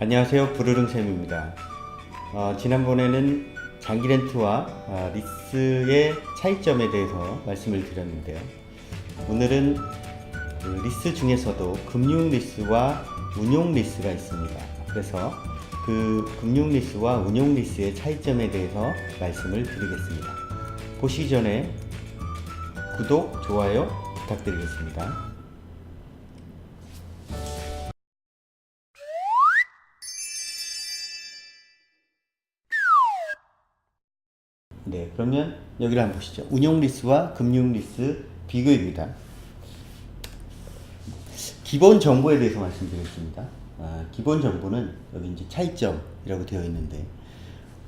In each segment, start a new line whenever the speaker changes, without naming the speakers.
안녕하세요, 부르릉쌤입니다. 지난번에는 장기 렌트와 리스의 차이점에 대해서 말씀을 드렸는데요. 오늘은 그 리스 중에서도 금융 리스와 운용 리스가 있습니다. 그래서 그 금융 리스와 운용 리스의 차이점에 대해서 말씀을 드리겠습니다. 보시기 전에 구독, 좋아요 부탁드리겠습니다. 네, 그러면 여기를 한번 보시죠. 운용 리스와 금융 리스 비교입니다. 기본 정보에 대해서 말씀드리겠습니다. 기본 정보는 여기 이제 차이점이라고 되어 있는데,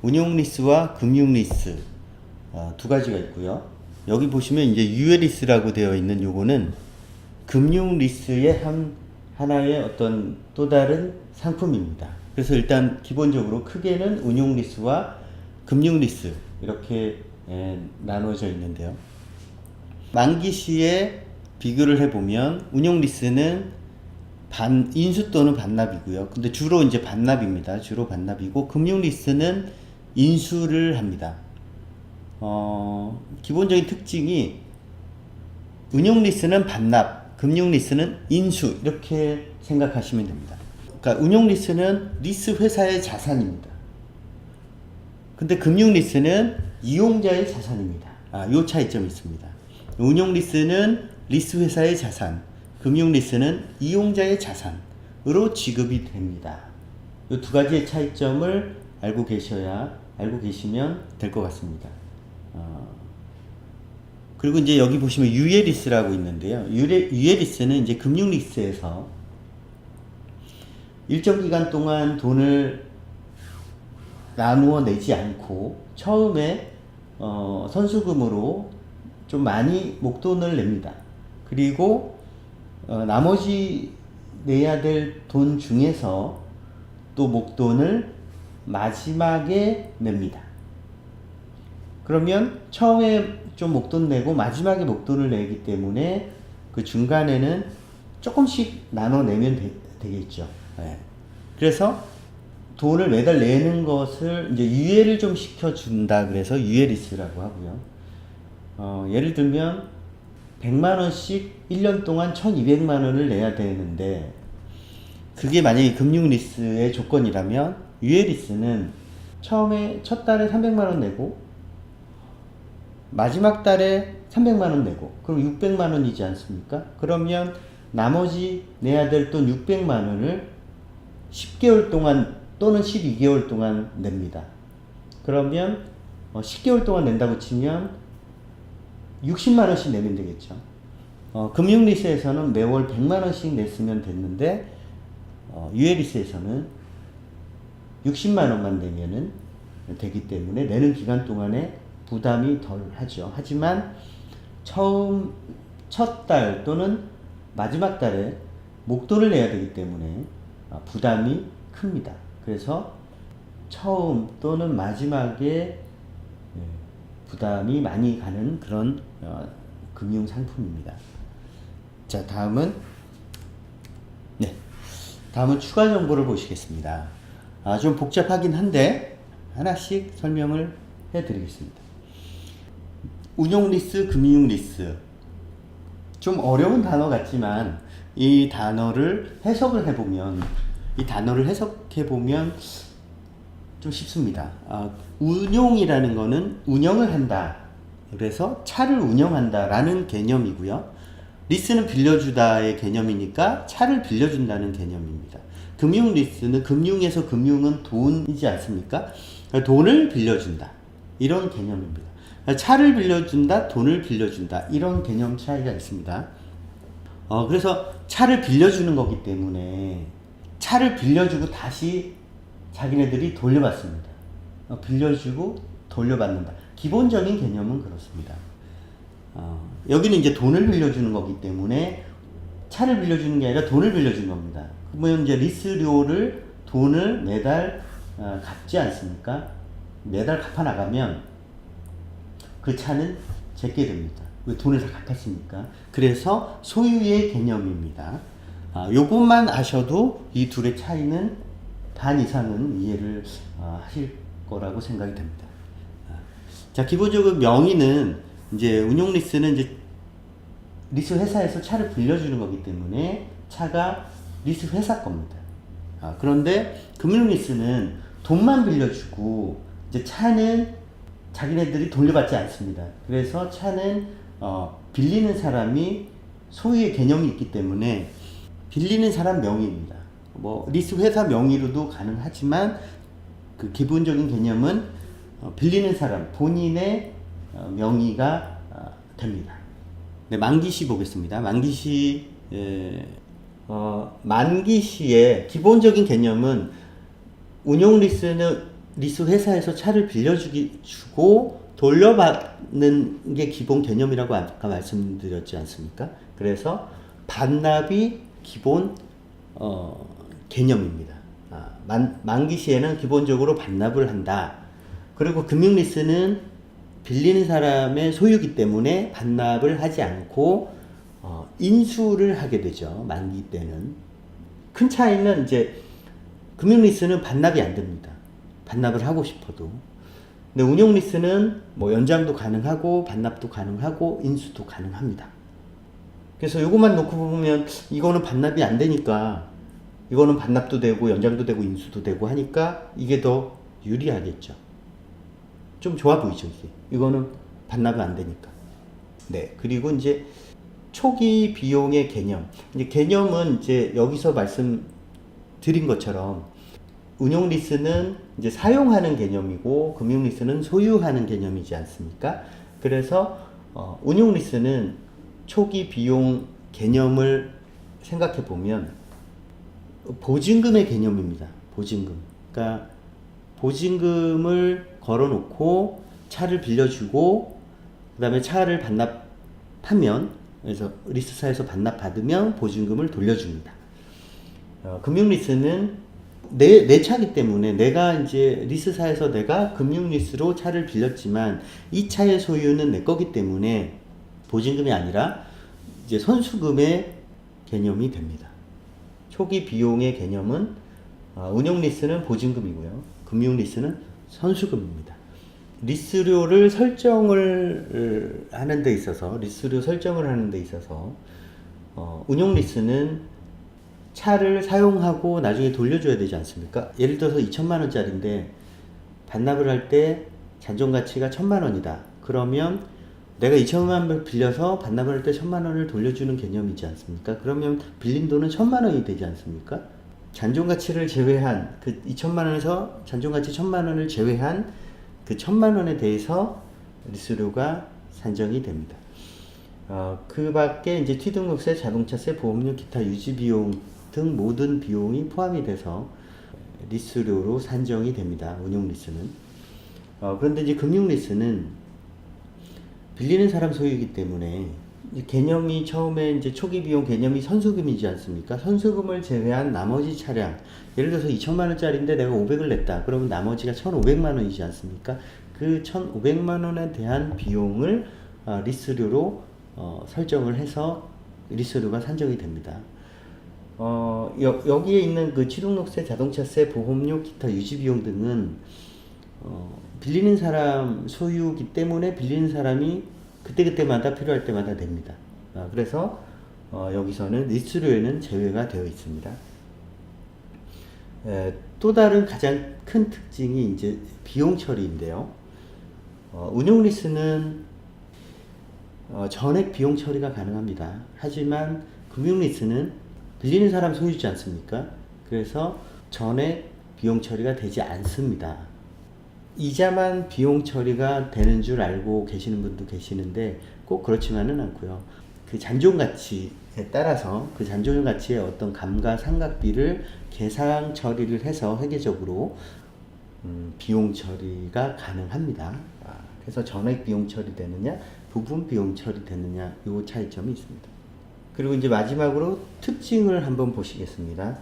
운용 리스와 금융 리스 두 가지가 있고요. 여기 보시면 이제 유예 리스라고 되어 있는 요거는 금융 리스의 하나의 어떤 또 다른 상품입니다. 그래서 일단 기본적으로 크게는 운용 리스와 금융 리스 이렇게 나눠져 있는데요. 만기 시에 비교를 해보면 운용 리스는 인수 또는 반납이고요. 근데 주로 이제 반납입니다. 주로 반납이고, 금융 리스는 인수를 합니다. 기본적인 특징이 운용 리스는 반납, 금융 리스는 인수, 이렇게 생각하시면 됩니다. 그러니까 운용 리스는 리스 회사의 자산입니다. 근데 금융 리스는 이용자의 자산입니다. 요 차이점이 있습니다. 운용 리스는 리스 회사의 자산, 금융 리스는 이용자의 자산으로 지급이 됩니다. 이 두 가지의 차이점을 알고 계시면 될 것 같습니다. 그리고 이제 여기 보시면 유예 리스라고 있는데요. 유예 리스는 이제 금융 리스에서 일정 기간 동안 돈을 나누어 내지 않고 처음에 선수금으로 좀 많이 목돈을 냅니다. 그리고 나머지 내야 될 돈 중에서 또 목돈을 마지막에 냅니다. 그러면 처음에 좀 목돈 내고 마지막에 목돈을 내기 때문에 그 중간에는 조금씩 나눠 내면 되겠죠. 네. 그래서 돈을 매달 내는 것을 이제 유예를 좀 시켜준다 그래서 유예 리스라고 하고요. 예를 들면 100만원씩 1년 동안 1200만원을 내야 되는데, 그게 만약에 금융 리스의 조건이라면 유예 리스는 처음에 첫 달에 300만원 내고 마지막 달에 300만원 내고 그럼 600만원이지 않습니까? 그러면 나머지 내야 될 돈 600만원을 10개월 동안 또는 12개월 동안 냅니다. 그러면 10개월 동안 낸다고 치면 60만원씩 내면 되겠죠. 금융리스에서는 매월 100만원씩 냈으면 됐는데, 유예리스에서는 60만원만 내면은 되기 때문에 내는 기간 동안에 부담이 덜 하죠. 하지만 첫 달 또는 마지막 달에 목돈을 내야 되기 때문에 부담이 큽니다. 그래서 처음 또는 마지막에 부담이 많이 가는 그런 금융 상품입니다. 자, 다음은 추가 정보를 보시겠습니다. 좀 복잡하긴 한데 하나씩 설명을 해드리겠습니다. 운용 리스, 금융 리스, 좀 어려운 단어 같지만 이 단어를 해석해 보면 좀 쉽습니다. 운용이라는 거는 운영을 한다. 그래서 차를 운영한다 라는 개념이고요. 리스는 빌려주다의 개념이니까 차를 빌려준다는 개념입니다. 금융 리스는, 금융에서 금융은 돈이지 않습니까? 돈을 빌려준다. 이런 개념입니다. 차를 빌려준다, 돈을 빌려준다. 이런 개념 차이가 있습니다. 그래서 차를 빌려주는 거기 때문에 차를 빌려주고 다시 자기네들이 돌려받습니다. 빌려주고 돌려받는다. 기본적인 개념은 그렇습니다. 여기는 이제 돈을 빌려주는 거기 때문에 차를 빌려주는 게 아니라 돈을 빌려주는 겁니다. 그러면 이제 리스료를 돈을 매달 갚지 않습니까? 매달 갚아 나가면 그 차는 제게 됩니다. 왜? 돈을 다 갚았으니까. 그래서 소유의 개념입니다. 요것만 아셔도 이 둘의 차이는 반 이상은 이해를 하실 거라고 생각이 됩니다. 자, 기본적으로 명의는 이제 운용 리스는 이제 리스 회사에서 차를 빌려주는 거기 때문에 차가 리스 회사 겁니다. 그런데 금융 리스는 돈만 빌려주고 이제 차는 자기네들이 돌려받지 않습니다. 그래서 차는 빌리는 사람이 소유의 개념이 있기 때문에 빌리는 사람 명의입니다. 뭐 리스 회사 명의로도 가능하지만 그 기본적인 개념은 빌리는 사람 본인의 명의가 됩니다. 네, 만기시 보겠습니다. 만기시 만기시의 기본적인 개념은 운용 리스는 리스 회사에서 차를 빌려주고 돌려받는 게 기본 개념이라고 아까 말씀드렸지 않습니까? 그래서 반납이 기본 개념입니다. 만기 시에는 기본적으로 반납을 한다. 그리고 금융 리스는 빌리는 사람의 소유이기 때문에 반납을 하지 않고 인수를 하게 되죠. 만기 때는. 큰 차이는 이제 금융 리스는 반납이 안 됩니다. 반납을 하고 싶어도. 근데 운용 리스는 뭐 연장도 가능하고 반납도 가능하고 인수도 가능합니다. 그래서 이것만 놓고 보면 이거는 반납이 안 되니까 이거는 반납도 되고 연장도 되고 인수도 되고 하니까 이게 더 유리하겠죠. 좀 좋아 보이죠, 이게. 이거는 반납이 안 되니까. 네. 그리고 이제 초기 비용의 개념. 이제 개념은 이제 여기서 말씀드린 것처럼 운용 리스는 이제 사용하는 개념이고 금융 리스는 소유하는 개념이지 않습니까? 그래서 운용 리스는 초기 비용 개념을 생각해 보면 보증금의 개념입니다. 보증금. 그러니까 보증금을 걸어놓고 차를 빌려주고 그 다음에 차를 반납하면 그래서 리스사에서 반납받으면 보증금을 돌려줍니다. 금융 리스는 내 차기 때문에 내가 이제 리스사에서 내가 금융 리스로 차를 빌렸지만 이 차의 소유는 내 거기 때문에 보증금이 아니라 이제 선수금의 개념이 됩니다. 초기 비용의 개념은 운용 리스는 보증금이고요. 금융 리스는 선수금입니다. 리스료를 설정을 하는 데 있어서 리스료 설정을 하는 데 있어서 운용 리스는 차를 사용하고 나중에 돌려줘야 되지 않습니까? 예를 들어서 2천만 원짜리인데 반납을 할 때 잔존 가치가 1,000만 원이다. 그러면 내가 2천만 원을 빌려서 반납을 할 때 1,000만 원을 돌려주는 개념이지 않습니까? 그러면 빌린 돈은 1,000만 원이 되지 않습니까? 잔존 가치를 제외한 그 2천만 원에서 잔존 가치 1,000만 원을 제외한 그 1,000만 원에 대해서 리스료가 산정이 됩니다. 그 밖에 이제 취등록세, 자동차세, 보험료, 기타 유지 비용 등 모든 비용이 포함이 돼서 리스료로 산정이 됩니다. 운용 리스는. 그런데 이제 금융 리스는 빌리는 사람 소유이기 때문에 개념이 처음에 이제 초기 비용 개념이 선수금이지 않습니까? 선수금을 제외한 나머지 차량, 예를 들어서 2천만 원짜리인데 내가 500을 냈다. 그러면 나머지가 1,500만 원이지 않습니까? 그 1,500만 원에 대한 비용을 리스료로 설정을 해서 리스료가 산정이 됩니다. 여기에 있는 그 취등록세, 자동차세, 보험료, 기타 유지비용 등은 빌리는 사람 소유이기 때문에 빌리는 사람이 그때그때마다 필요할 때마다 냅니다. 그래서 여기서는 리스료에는 제외가 되어 있습니다. 또 다른 가장 큰 특징이 이제 비용 처리인데요. 운용 리스는 전액 비용 처리가 가능합니다. 하지만 금융 리스는 빌리는 사람 소유지 않습니까? 그래서 전액 비용 처리가 되지 않습니다. 이자만 비용 처리가 되는 줄 알고 계시는 분도 계시는데 꼭 그렇지만은 않고요. 그 잔존 가치에 따라서 그 잔존 가치의 어떤 감가상각비를 계산 처리를 해서 회계적으로 비용 처리가 가능합니다. 그래서 전액 비용 처리되느냐, 부분 비용 처리되느냐, 요 차이점이 있습니다. 그리고 이제 마지막으로 특징을 한번 보시겠습니다.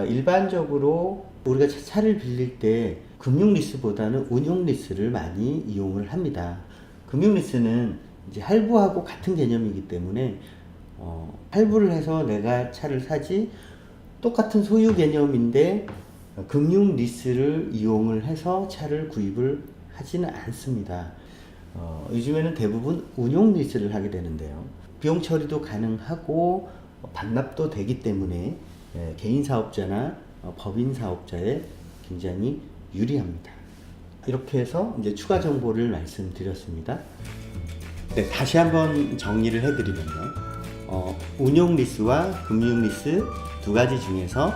일반적으로 우리가 차를 빌릴 때 금융 리스보다는 운용 리스를 많이 이용을 합니다. 금융 리스는 이제 할부하고 같은 개념이기 때문에 할부를 해서 내가 차를 사지 똑같은 소유 개념인데 금융 리스를 이용을 해서 차를 구입을 하지는 않습니다. 요즘에는 대부분 운용 리스를 하게 되는데요. 비용 처리도 가능하고 반납도 되기 때문에 개인 사업자나 법인 사업자에 굉장히 유리합니다. 이렇게 해서 이제 추가 정보를 말씀드렸습니다. 네, 다시 한번 정리를 해드리면요. 운용 리스와 금융 리스 두 가지 중에서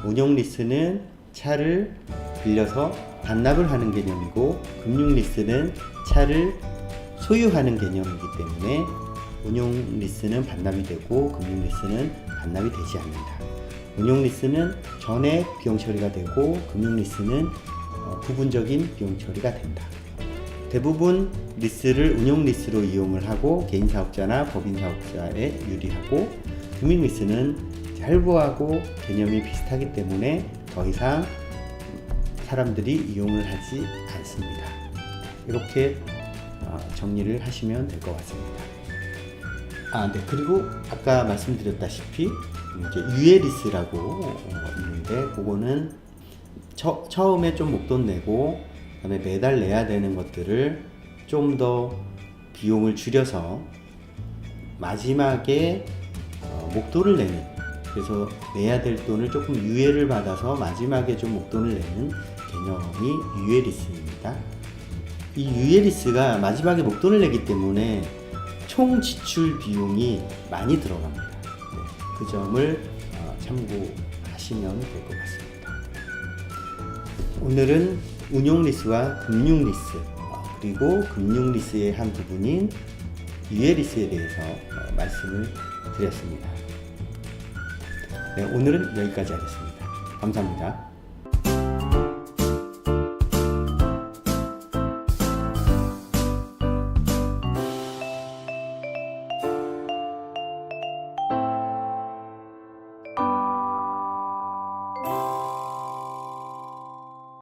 운용 리스는 차를 빌려서 반납을 하는 개념이고, 금융 리스는 차를 소유하는 개념이기 때문에 운용 리스는 반납이 되고 금융 리스는 반납이 되지 않는다. 운용 리스는 전액 비용 처리가 되고 금융 리스는 부분적인 비용 처리가 된다. 대부분 리스를 운용 리스로 이용을 하고 개인 사업자나 법인 사업자에 유리하고, 금융 리스는 할부하고 개념이 비슷하기 때문에 더 이상 사람들이 이용을 하지 않습니다. 이렇게 정리를 하시면 될 것 같습니다. 네, 그리고 아까 말씀드렸다시피 이제 유예 리스라고 있는데, 그거는 처음에 좀 목돈 내고 그다음에 매달 내야 되는 것들을 좀 더 비용을 줄여서 마지막에 목돈을 내는, 그래서 내야 될 돈을 조금 유예를 받아서 마지막에 좀 목돈을 내는 개념이 유예 리스입니다. 이 유예 리스가 마지막에 목돈을 내기 때문에 총 지출 비용이 많이 들어갑니다. 네, 그 점을 참고하시면 될 것 같습니다. 오늘은 운용 리스와 금융 리스, 그리고 금융 리스의 한 부분인 유예 리스에 대해서 말씀을 드렸습니다. 네, 오늘은 여기까지 하겠습니다. 감사합니다.